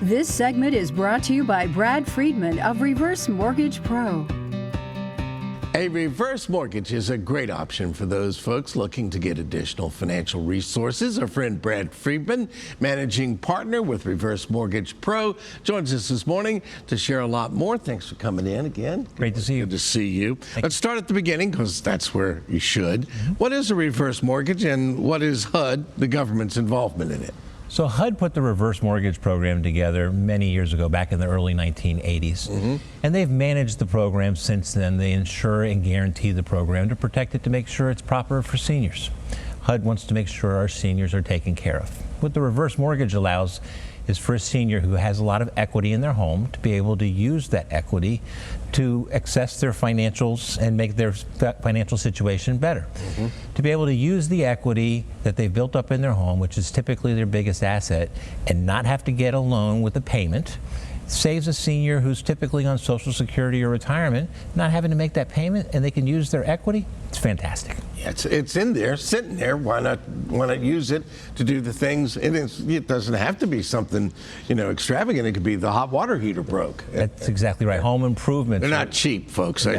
This segment is brought to you by Brad Friedman of Reverse Mortgage Pro. A reverse mortgage is a great option for those folks looking to get additional financial resources. Our friend Brad Friedman, managing partner with Reverse Mortgage Pro, joins us this morning to share a lot more. Thanks for coming in again. Great to see you. Good to see you. Let's start at the beginning because that's where you should. What is a reverse mortgage and what is HUD, the government's involvement in it? So HUD put the reverse mortgage program together many years ago, back in the early 1980s. And they've managed the program since then. They insure and guarantee the program to protect it, to make sure it's proper for seniors. HUD wants to make sure our seniors are taken care of. What the reverse mortgage allows is for a senior who has a lot of equity in their home to be able to use that equity to access their financials and make their financial situation better. To be able to use the equity that they've built up in their home, which is typically their biggest asset, and not have to get a loan with a payment, saves a senior who's typically on Social Security or retirement not having to make that payment, and they can use their equity. It's fantastic. Yeah, it's in there, sitting there. Why not use it to do the things? It doesn't have to be something, extravagant. It could be the hot water heater broke. That's exactly right. Home improvements. They're not cheap, folks. No,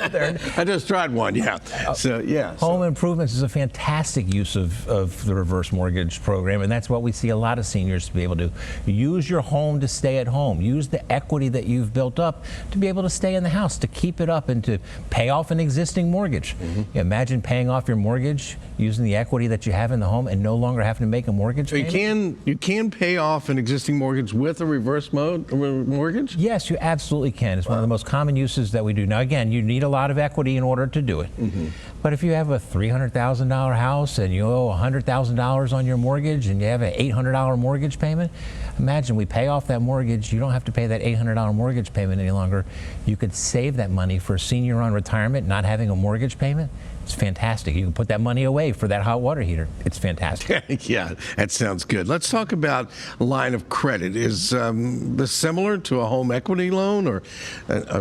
they're. I just tried one. Yeah. So yeah. Home improvements is a fantastic use of the reverse mortgage program, and that's what we see a lot of seniors to be able to use your home to stay at home. Use the equity that you've built up to be able to stay in the house, to keep it up, and to pay off an existing mortgage. Imagine paying off your mortgage using the equity that you have in the home and no longer having to make a mortgage payment. You can pay off an existing mortgage with a reverse mortgage? Yes, you absolutely can. It's one of the most common uses that we do. Now, again, you need a lot of equity in order to do it. But if you have a $300,000 house and you owe $100,000 on your mortgage and you have an $800 mortgage payment, imagine we pay off that mortgage. You don't have to pay that $800 mortgage payment any longer. You could save that money for a senior on retirement not having a mortgage payment. It's fantastic. You can put that money away for that hot water heater. It's fantastic. Yeah, that sounds good. Let's talk about line of credit. Is this similar to a home equity loan or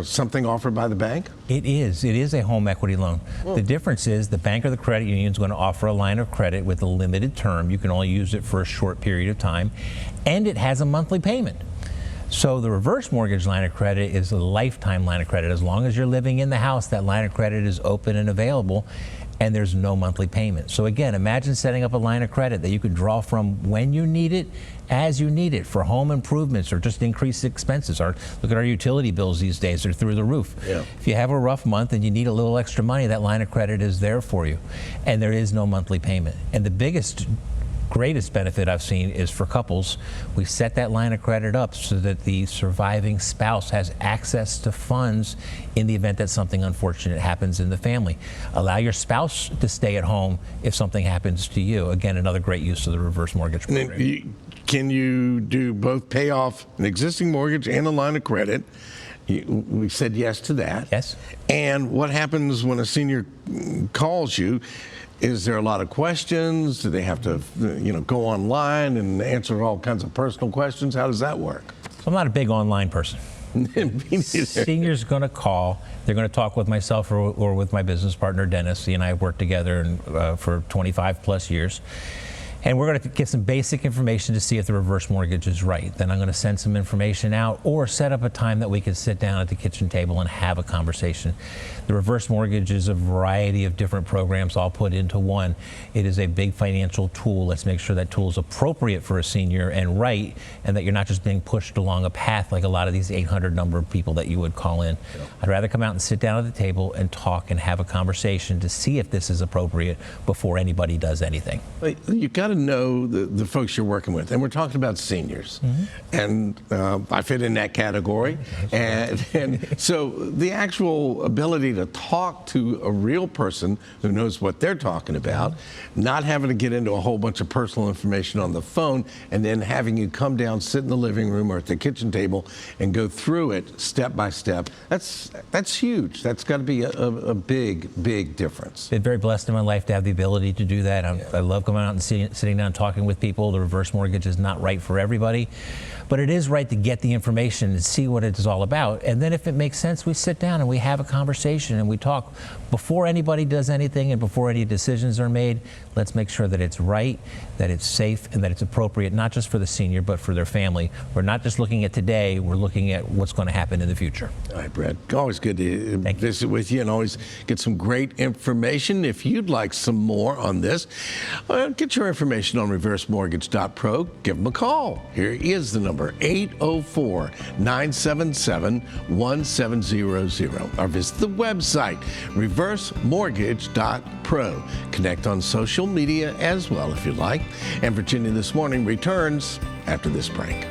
something offered by the bank? It is. It is a home equity loan. The difference is the bank or the credit union is going to offer a line of credit with a limited term. You can only use it for a short period of time, and it has a monthly payment. So the reverse mortgage line of credit is a lifetime line of credit. As long as you're living in the house, that line of credit is open and available, and there's no monthly payment. So again, imagine setting up a line of credit that you could draw from when you need it, as you need it, for home improvements or just increased expenses. Look at our utility bills these days, they're through the roof. Yeah. If you have a rough month and you need a little extra money, that line of credit is there for you. And there is no monthly payment. And the greatest benefit I've seen is for couples. We set that line of credit up so that the surviving spouse has access to funds in the event that something unfortunate happens in the family. Allow your spouse to stay at home if something happens to you. Again, another great use of the reverse mortgage program. Can you do both pay off an existing mortgage and a line of credit? We said yes to that. Yes. And what happens when a senior calls you? Is there a lot of questions? Do they have to, go online and answer all kinds of personal questions? How does that work? So I'm not a big online person. Senior's going to call. They're going to talk with myself or with my business partner, Dennis. He and I have worked together for 25 plus years. And we're going to get some basic information to see if the reverse mortgage is right. Then I'm going to send some information out or set up a time that we can sit down at the kitchen table and have a conversation. The reverse mortgage is a variety of different programs all put into one. It is a big financial tool. Let's make sure that tool is appropriate for a senior and right, and that you're not just being pushed along a path like a lot of these 800 number of people that you would call in. Yep. I'd rather come out and sit down at the table and talk and have a conversation to see if this is appropriate before anybody does anything. You've got to know the folks you're working with, and we're talking about seniors, and I fit in that category, and so the actual ability to talk to a real person who knows what they're talking about, not having to get into a whole bunch of personal information on the phone, and then having you come down, sit in the living room or at the kitchen table and go through it step by step. That's huge. That's got to be a big difference. Been very blessed in my life to have the ability to do that. I love coming out and sitting sitting down talking with people. The reverse mortgage is not right for everybody, but it is right to get the information and see what it is all about. And then if it makes sense, we sit down and we have a conversation and we talk. Before anybody does anything and before any decisions are made, let's make sure that it's right, that it's safe, and that it's appropriate, not just for the senior, but for their family. We're not just looking at today, we're looking at what's going to happen in the future. All right, Brad, always good to visit with you and always get some great information. If you'd like some more on this, get your information on reversemortgage.pro. Give them a call. Here is the number, 804-977-1700. Or visit the website, reversemortgage.pro. Connect on social media as well if you like. And Virginia This Morning returns after this break.